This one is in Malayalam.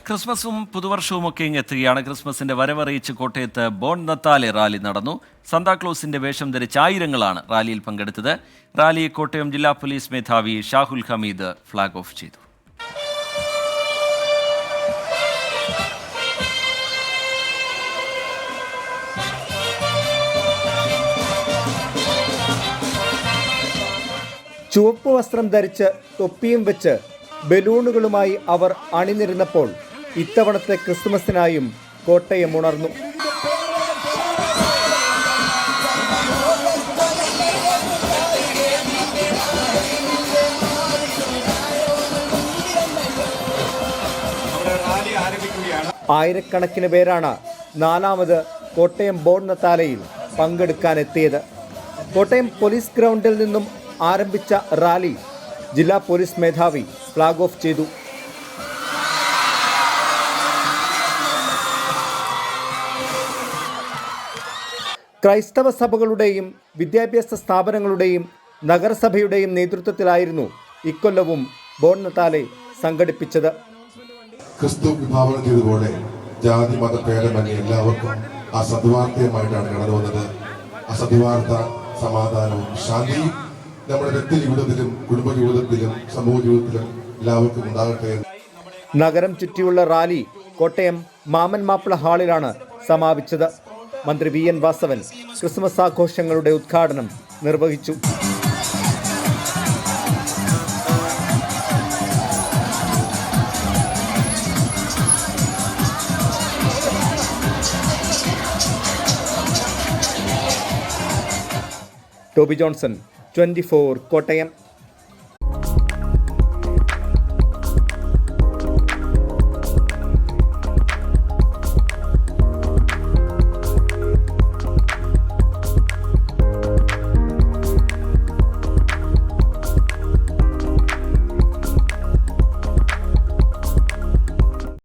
ക്രിസ്മസും പുതുവർഷവുമൊക്കെ ഇങ്ങെത്തുകയാണ്. ക്രിസ്മസിന്റെ വരവറിയിച്ച് കോട്ടയത്ത് ബോൺ നത്താലെ റാലി നടന്നു. സാന്താക്ലോസിന്റെ വേഷം ധരിച്ച ആയിരങ്ങളാണ് റാലിയിൽ പങ്കെടുത്തത്. റാലി കോട്ടയം ജില്ലാ പോലീസ് മേധാവി ഷാഹുൽ ഹമീദ് ഫ്ളാഗ് ഓഫ് ചെയ്തു. ചുവപ്പ് വസ്ത്രം ധരിച്ച് തൊപ്പിയും വെച്ച് ബലൂണുകളുമായി അവർ അണിനിരുന്നപ്പോൾ ഇത്തവണത്തെ ക്രിസ്മസിനായും കോട്ടയം ഉണർന്നു. ആയിരക്കണക്കിന് പേരാണ് നാലാമത് കോട്ടയം ബോൺ നത്താലയിൽ പങ്കെടുക്കാനെത്തിയത്. കോട്ടയം പോലീസ് ഗ്രൗണ്ടിൽ നിന്നും ആരംഭിച്ച റാലി ജില്ലാ പോലീസ് മേധാവി ഫ്ളാഗ് ഓഫ് ചെയ്തു. ക്രൈസ്തവ സഭകളുടെയും വിദ്യാഭ്യാസ സ്ഥാപനങ്ങളുടെയും നഗരസഭയുടെയും നേതൃത്വത്തിലായിരുന്നു ഇക്കൊല്ലവും ബോൺ നത്താലെ സംഘടിപ്പിച്ചത്. ക്രിസ്തു വിഭാവനം ചെയ്തതുപോലെ ജാതി മത ഭേദമന്യേ എല്ലാവർക്കും ആ സദ്വാർത്തയുമായിട്ടാണ് കടന്നു വന്നത്. ആ സദ്വാർത്ത സമാധാനവും ശാന്തിയും നമ്മുടെ വ്യക്തി ജീവിതത്തിലും കുടുംബ ജീവിതത്തിലും സമൂഹ ജീവിതത്തിലും എല്ലാവർക്കും ഉണ്ടാകട്ടെ. നഗരം ചുറ്റിയുള്ള റാലി കോട്ടയം മാമൻ മാപ്പിള ഹാളിലാണ് സമാപിച്ചത്. മന്ത്രി VN വാസവൻ ക്രിസ്മസ് ആഘോഷങ്ങളുടെ ഉദ്ഘാടനം നിർവഹിച്ചു. Toby Johnson, 24 Kottayam.